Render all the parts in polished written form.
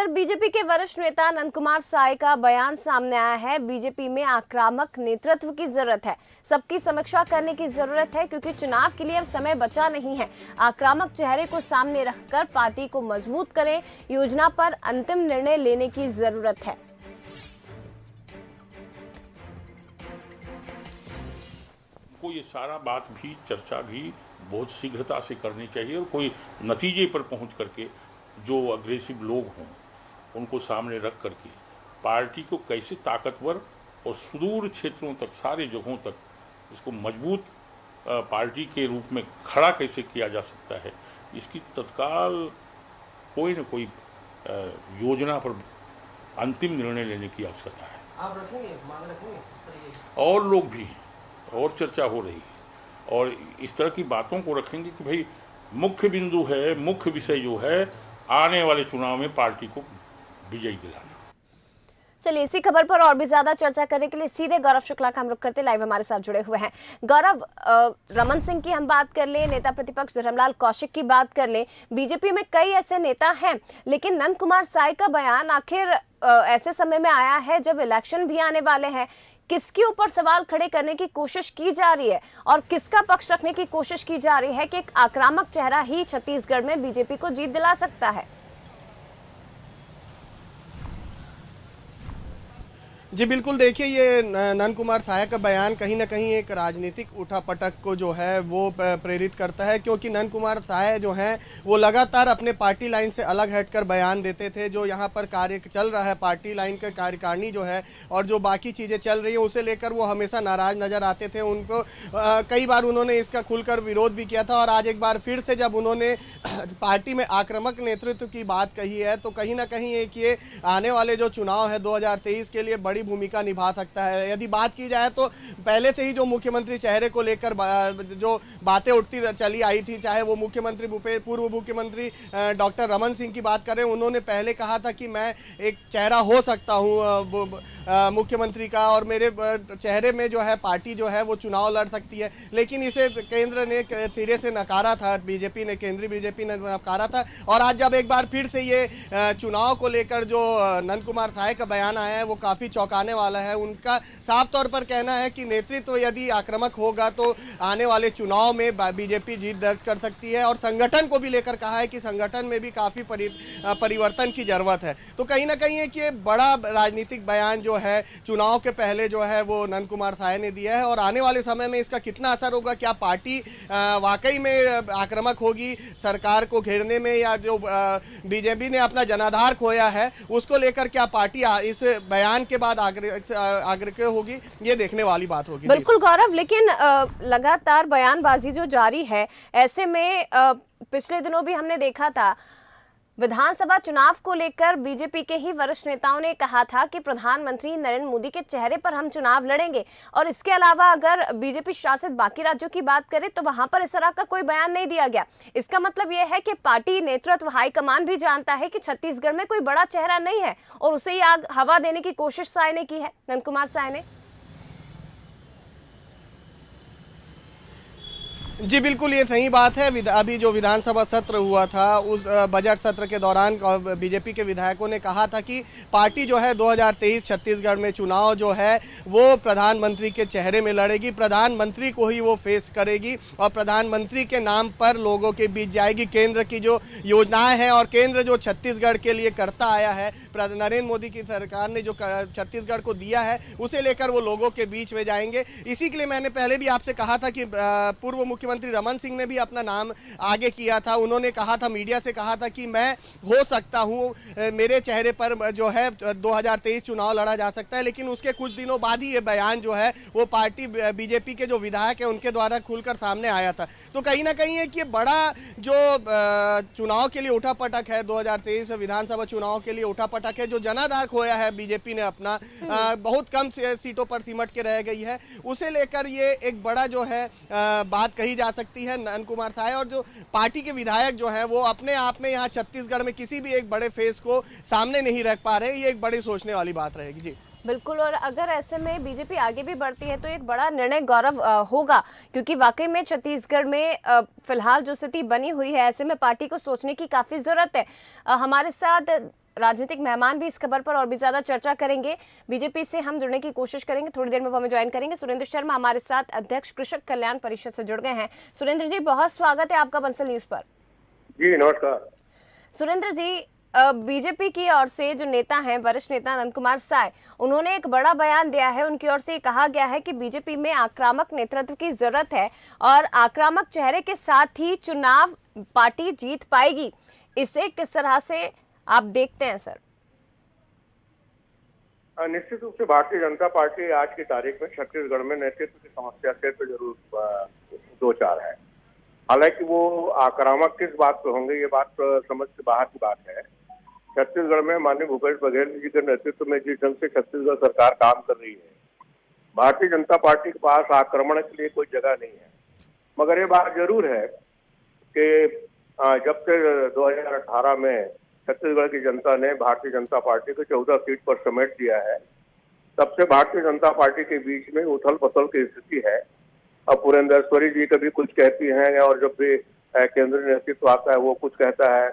उधर बीजेपी के वरिष्ठ नेता नंद कुमार साय का बयान सामने आया है। बीजेपी में आक्रामक नेतृत्व की जरूरत है, सबकी समीक्षा करने की जरूरत है क्योंकि चुनाव के लिए अब समय बचा नहीं है। आक्रामक चेहरे को सामने रखकर पार्टी को मजबूत करें, योजना पर अंतिम निर्णय लेने की जरूरत है। को ये सारा बात भी चर्चा भी बहुत शीघ्रता से करनी चाहिए और कोई नतीजे पर पहुंच करके जो अग्रेसिव लोग हों उनको सामने रख करके पार्टी को कैसे ताकतवर और सुदूर क्षेत्रों तक, सारे जगहों तक इसको मजबूत पार्टी के रूप में खड़ा कैसे किया जा सकता है, इसकी तत्काल कोई न कोई योजना पर अंतिम निर्णय लेने की आवश्यकता है। आप रखेंगे, मांग रखेंगे इस तरीके और लोग भी हैं और चर्चा हो रही है और इस तरह की बातों को रखेंगे कि भाई मुख्य बिंदु है, मुख्य विषय जो है आने वाले चुनाव में पार्टी को विजयी दिलाना। चलिए इसी खबर पर और भी ज्यादा चर्चा करने के लिए सीधे गौरव शुक्ला का हम रुख करते लाइव हमारे साथ जुड़े हुए हैं। गौरव, रमन सिंह की हम बात कर ले, नेता प्रतिपक्ष धर्मलाल कौशिक की बात कर ले, बीजेपी में कई ऐसे नेता हैं, लेकिन नंद कुमार साय का बयान आखिर ऐसे समय में आया है जब इलेक्शन भी आने वाले हैं। किसके ऊपर सवाल खड़े करने की कोशिश की जा रही है और किसका पक्ष रखने की कोशिश की जा रही है कि एक आक्रामक चेहरा ही छत्तीसगढ़ में बीजेपी को जीत दिला सकता है? जी बिल्कुल, देखिए ये नंद कुमार साय का बयान कहीं ना कहीं एक राजनीतिक उठापटक को जो है वो प्रेरित करता है, क्योंकि नंद कुमार साय जो हैं वो लगातार अपने पार्टी लाइन से अलग हटकर बयान देते थे। जो यहाँ पर कार्य चल रहा है, पार्टी लाइन का कार्यकारिणी जो है और जो बाकी चीज़ें चल रही हैं उसे लेकर वो हमेशा नाराज नज़र आते थे। उनको कई बार उन्होंने इसका खुलकर विरोध भी किया था और आज एक बार फिर से जब उन्होंने पार्टी में आक्रामक नेतृत्व की बात कही है तो कहीं ना कहीं एक ये आने वाले जो चुनाव है 2023 के लिए बड़ी भूमिका निभा सकता है। यदि बात की जाए तो पहले से ही जो मुख्यमंत्री चेहरे को लेकर जो बातें उठती चली आई थी, चाहे वो मुख्यमंत्री पूर्व मुख्यमंत्री डॉक्टर रमन सिंह की बात करें, उन्होंने पहले कहा था कि मैं एक चेहरा हो सकता हूं मुख्यमंत्री का और मेरे चेहरे में जो है पार्टी जो है वो चुनाव लड़ सकती है, लेकिन इसे केंद्र ने सिरे से नकारा था, बीजेपी ने, केंद्रीय बीजेपी ने नकारा था। और आज जब एक बार फिर से ये चुनाव को लेकर जो नंद कुमार साय का बयान आया है वो काफ़ी चौंकाने वाला है। उनका साफ तौर पर कहना है कि नेतृत्व यदि आक्रामक होगा तो आने वाले चुनाव में बीजेपी जीत दर्ज कर सकती है और संगठन को भी लेकर कहा है कि संगठन में भी काफ़ी परिवर्तन की जरूरत है। तो कहीं ना कहीं एक ये बड़ा राजनीतिक बयान जो है चुनाव के पहले जो है वो नंद कुमार साय ने दिया है और आने वाले समय में इसका कितना असर होगा, क्या पार्टी वाकई में आक्रामक होगी सरकार को घेरने में, या जो बीजेपी ने अपना जनाधार खोया है उसको लेकर क्या पार्टी इस बयान के बाद आग्रह होगी, ये देखने वाली बात होगी। बिल्कुल गौरव, लेकिन लगातार बयानबाजी जो जारी है, ऐसे में पिछले दिनों भी हमने देखा था विधानसभा चुनाव को लेकर बीजेपी के ही वरिष्ठ नेताओं ने कहा था कि प्रधानमंत्री नरेंद्र मोदी के चेहरे पर हम चुनाव लड़ेंगे। और इसके अलावा अगर बीजेपी शासित बाकी राज्यों की बात करें तो वहां पर इस तरह का कोई बयान नहीं दिया गया। इसका मतलब यह है कि पार्टी नेतृत्व, हाईकमान भी जानता है कि छत्तीसगढ़ में कोई बड़ा चेहरा नहीं है और उसे ही आग हवा देने की कोशिश साय ने की है, नंद कुमार साय ने। जी बिल्कुल, ये सही बात है। अभी जो विधानसभा सत्र हुआ था उस बजट सत्र के दौरान बीजेपी के विधायकों ने कहा था कि पार्टी जो है 2023 छत्तीसगढ़ में चुनाव जो है वो प्रधानमंत्री के चेहरे में लड़ेगी, प्रधानमंत्री को ही वो फेस करेगी और प्रधानमंत्री के नाम पर लोगों के बीच जाएगी। केंद्र की जो योजनाएं हैं और केंद्र जो छत्तीसगढ़ के लिए करता आया है, नरेंद्र मोदी की सरकार ने जो छत्तीसगढ़ को दिया है उसे लेकर वो लोगों के बीच में जाएंगे। इसी के लिए मैंने पहले भी आपसे कहा था कि पूर्व मुख्यमंत्री रमन सिंह ने भी अपना नाम आगे किया था। उन्होंने कहा था, मीडिया से कहा था कि मैं हो सकता हूं, मेरे चेहरे पर जो है 2023 चुनाव लड़ा जा सकता है, लेकिन उसके कुछ दिनों बाद ही ये बयान जो है वो पार्टी बीजेपी के जो विधायक है उनके द्वारा खुलकर सामने आया था। तो कहीं ना कहीं एक ये बड़ा जो चुनाव के लिए उठापटक है, 2023 विधानसभा चुनाव के लिए उठापटक है, जो जनाधार खोया है बीजेपी ने अपना, बहुत कम सीटों पर सिमट के रह गई है, उसे लेकर ये एक बड़ा जो है बात कही जा सकती है नंद कुमार साय। और जो पार्टी के विधायक जो हैं वो अपने आप में यहाँ छत्तीसगढ़ में किसी भी एक बड़े फेस को सामने नहीं रख पा रहे, ये एक बड़ी सोचने वाली बात रहेगी। जी बिल्कुल, और अगर ऐसे में बीजेपी आगे भी बढ़ती है तो एक बड़ा निर्णय गौरव होगा, क्योंकि वाकई में छत्तीसगढ़ में फिलहाल जो स्थिति बनी हुई है, ऐसे में पार्टी को सोचने की काफी जरूरत है। हमारे साथ राजनीतिक मेहमान भी इस खबर पर और भी ज्यादा चर्चा करेंगे। बीजेपी से हम जुड़ने की कोशिश करेंगे, थोड़ी देर में वो हमें ज्वाइन करेंगे। सुरेंद्र शर्मा हमारे साथ, अध्यक्ष कृषक कल्याण परिषद से जुड़ गए हैं। सुरेंद्र जी, बहुत स्वागत है आपका बंसल न्यूज पर। जी नमस्कार। सुरेंद्र जी, बीजेपी की ओर से जो नेता हैं, वरिष्ठ नेता नंद कुमार साय, उन्होंने एक बड़ा बयान दिया है। उनकी ओर से कहा गया है कि बीजेपी में आक्रामक नेतृत्व की जरूरत है और आक्रामक चेहरे के साथ ही चुनाव पार्टी जीत पाएगी। इसे किस तरह से आप देखते हैं सर? निश्चित रूप से भारतीय जनता पार्टी आज की तारीख में छत्तीसगढ़ में नेतृत्व की समस्या से तो जरूर दो चार है। हालांकि वो आक्रामक किस बात पे होंगे, ये बात समझ से बाहर की बात है। छत्तीसगढ़ में माननीय भूपेश बघेल जी के नेतृत्व में जिस ढंग से छत्तीसगढ़ सरकार काम कर रही है, भारतीय जनता पार्टी के पास आक्रमण के लिए कोई जगह नहीं है। मगर ये बात जरूर है कि जब से 2018 में छत्तीसगढ़ की जनता ने भारतीय जनता पार्टी को 14 सीट पर समेट दिया है, तब से भारतीय जनता पार्टी के बीच में उथल पुथल की स्थिति है। अब पुरेंद्रेश्वरी जी कभी कुछ कहती हैं और जब भी केंद्रीय नेतृत्व आता है वो कुछ कहता है।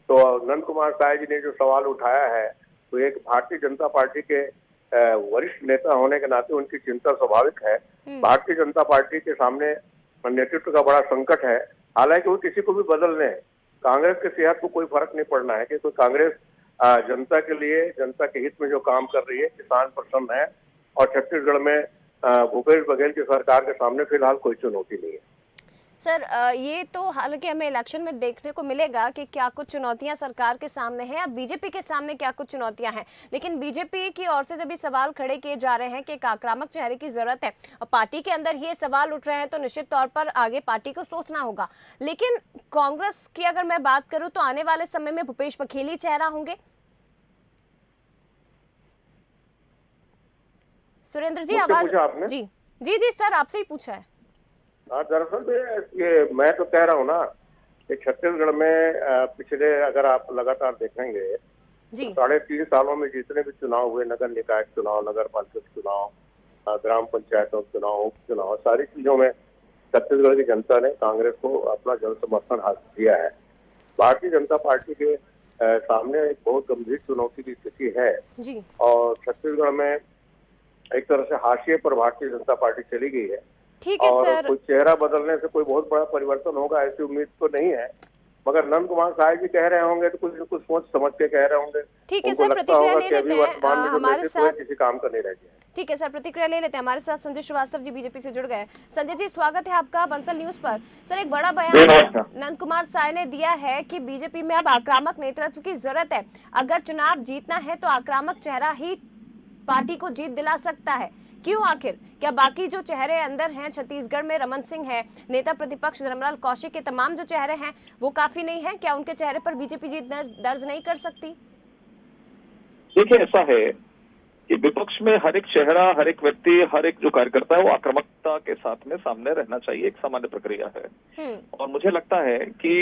तो नंद कुमार साय जी ने जो सवाल उठाया है, तो एक भारतीय जनता पार्टी के वरिष्ठ नेता होने के नाते उनकी चिंता स्वाभाविक है। भारतीय जनता पार्टी के सामने नेतृत्व का बड़ा संकट है। हालांकि वो किसी को भी बदल लें, कांग्रेस के सेहत को कोई फर्क नहीं पड़ना है, क्योंकि कांग्रेस जनता के लिए, जनता के हित में जो काम कर रही है, किसान प्रसन्न है और छत्तीसगढ़ में भूपेश बघेल की सरकार के सामने फिलहाल कोई चुनौती नहीं है। सर, ये तो हालांकि हमें इलेक्शन में देखने को मिलेगा कि क्या कुछ चुनौतियां सरकार के सामने हैं या बीजेपी के सामने क्या कुछ चुनौतियां हैं, लेकिन बीजेपी की ओर से जब ये सवाल खड़े किए जा रहे हैं कि एक आक्रामक चेहरे की जरूरत है और पार्टी के अंदर ये सवाल उठ रहे हैं, तो निश्चित तौर पर आगे पार्टी को सोचना होगा। लेकिन कांग्रेस की अगर मैं बात करूं तो आने वाले समय में भूपेश बघेल ही चेहरा होंगे। सुरेंद्र जी, आवाज जी जी जी सर, आपसे ही पूछा है। दरअसल ये मैं तो कह रहा हूँ ना कि छत्तीसगढ़ में पिछले अगर आप लगातार देखेंगे तो 3.5 सालों में जितने भी चुनाव हुए, नगर निकाय चुनाव, नगर पालिका चुनाव, ग्राम पंचायतों चुनाव, उपचुनाव, सारी चीजों में छत्तीसगढ़ की जनता ने कांग्रेस को अपना जन समर्थन हासिल किया है। भारतीय जनता पार्टी के सामने एक बहुत गंभीर चुनौती की स्थिति है जी। और छत्तीसगढ़ में एक तरह से हाशिए पर भारतीय जनता पार्टी चली गई है। ठीक है और सर, कोई चेहरा बदलने से कोई बहुत बड़ा परिवर्तन होगा ऐसी उम्मीद तो नहीं है, मगर नंद कुमार साय जी कह रहे होंगे तो कुछ न कुछ सोच समझ के कह रहे होंगे। ठीक है सर, प्रतिक्रिया ले लेते हैं हमारे साथ। किसी काम का नहीं रह गया। ठीक है सर, प्रतिक्रिया ले लेते हैं। हमारे साथ संजय श्रीवास्तव जी बीजेपी से जुड़ गए। संजय जी, स्वागत है आपका बंसल न्यूज पर। सर, एक बड़ा बयान नंद कुमार साय ने दिया है कि बीजेपी में अब आक्रामक नेतृत्व की जरूरत है। अगर चुनाव जीतना है तो आक्रामक चेहरा ही पार्टी को जीत दिला सकता है। क्यों आखिर? क्या बाकी जो चेहरे अंदर हैं, छत्तीसगढ़ में रमन सिंह है, नेता प्रतिपक्ष धर्मलाल कौशिक के तमाम जो चेहरे हैं वो काफी नहीं है? क्या उनके चेहरे पर बीजेपी जीत दर्ज नहीं कर सकती? देखिए, ऐसा है कि विपक्ष में हर एक चेहरा, हर एक व्यक्ति, हर एक जो कार्यकर्ता है वो आक्रामकता के साथ में सामने रहना चाहिए, एक सामान्य प्रक्रिया है। और मुझे लगता है कि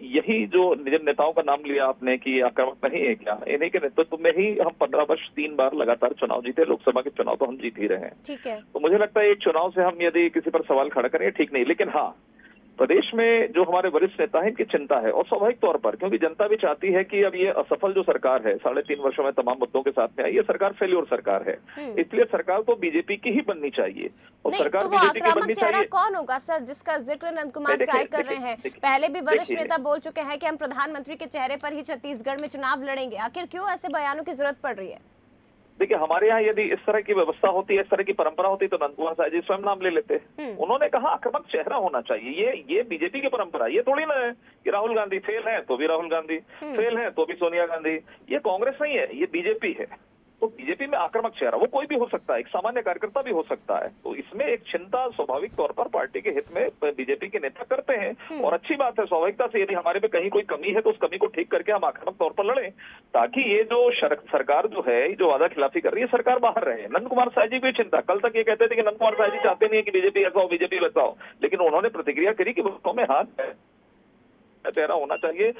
यही जो जिन नेताओं का नाम लिया आपने कि आक्रामक नहीं है, क्या इन्हीं के नेतृत्व में ही हम 15 वर्ष 3 बार लगातार चुनाव जीते, लोकसभा के चुनाव तो हम जीत ही रहे हैं। ठीक है। तो मुझे लगता है एक चुनाव से हम यदि किसी पर सवाल खड़ा करें ठीक नहीं, लेकिन हाँ, प्रदेश में जो हमारे वरिष्ठ नेता हैं इनकी चिंता है और स्वाभाविक तौर पर, क्योंकि जनता भी चाहती है कि अब ये असफल जो सरकार है 3.5 वर्षों में तमाम मुद्दों के साथ में आई, ये सरकार फेल्योर सरकार है, इसलिए सरकार तो बीजेपी की ही बननी चाहिए और सरकार बीजेपी की बननी चाहिए। कौन होगा सर जिसका जिक्र नंद कुमार साय कर रहे हैं? पहले भी वरिष्ठ नेता बोल चुके हैं कि हम प्रधानमंत्री के चेहरे पर ही छत्तीसगढ़ में चुनाव लड़ेंगे। आखिर क्यों ऐसे बयानों की जरूरत पड़ रही है? देखिए, हमारे यहाँ यदि इस तरह की व्यवस्था होती है, इस तरह की परंपरा होती तो नंद कुमार साय जी स्वयं नाम ले लेते। उन्होंने कहा आक्रामक चेहरा होना चाहिए। ये बीजेपी की परंपरा, ये थोड़ी ना है कि राहुल गांधी फेल है तो भी राहुल गांधी, फेल है तो भी सोनिया गांधी। ये कांग्रेस नहीं है, ये बीजेपी है। तो बीजेपी में आक्रामक चेहरा वो कोई भी हो सकता है, एक सामान्य कार्यकर्ता भी हो सकता है। तो इसमें एक चिंता स्वाभाविक तौर पर पार्टी के हित में बीजेपी के नेता करते हैं और अच्छी बात है। स्वाभाविकता से यदि हमारे में कहीं कोई कमी है तो उस कमी को ठीक करके हम आक्रामक तौर पर लड़ें, ताकि ये जो सरकार जो है, जो वादा खिलाफी कर रही है, सरकार बाहर रहे। नंद कुमार साय जी की चिंता, कल तक ये कहते थे कि नंद कुमार साय जी चाहते नहीं है कि बीजेपी ऐसा हो, बीजेपी वैसा हो, लेकिन उन्होंने प्रतिक्रिया करी कि वस्तुओं में हाथ चेहरा होना चाहिए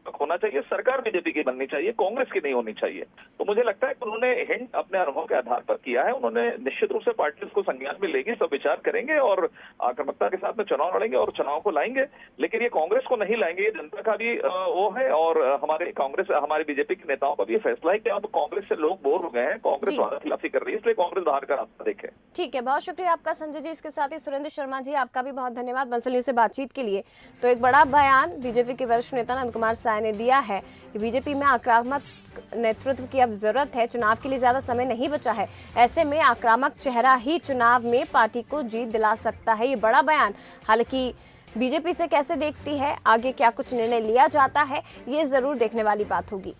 होना चाहिए, सरकार बीजेपी की बननी चाहिए, कांग्रेस की नहीं होनी चाहिए। तो मुझे लगता है कि उन्होंने हिंट अपने अनुभव के आधार पर किया है। उन्होंने निश्चित रूप से पार्टी उसको संज्ञान में लेगी, सब विचार करेंगे और आक्रामकता के साथ में चुनाव लड़ेंगे और चुनाव को लाएंगे। लेकिन ये कांग्रेस को नहीं लाएंगे, ये जनता का भी वो है और हमारे बीजेपी के नेताओं का भी फैसला है कि अब कांग्रेस से लोग बोर हो गए हैं, कांग्रेस वादा खिलाफी कर रही है, इसलिए कांग्रेस बाहर का रास्ता देखे। ठीक है, बहुत शुक्रिया आपका संजय जी। इसके साथ ही सुरेंद्र शर्मा जी, आपका भी बहुत धन्यवाद बंसल न्यूज़ से बातचीत के लिए। तो एक बड़ा बयान बीजेपी के वरिष्ठ नेता नंद कुमार साय ने दिया है कि बीजेपी में आक्रामक नेतृत्व की अब जरूरत है, चुनाव के लिए ज्यादा समय नहीं बचा है। ऐसे में आक्रामक चेहरा ही चुनाव में पार्टी को जीत दिला सकता है। ये बड़ा बयान, हालांकि बीजेपी से कैसे देखती है, आगे क्या कुछ निर्णय लिया जाता है, ये जरूर देखने वाली बात होगी।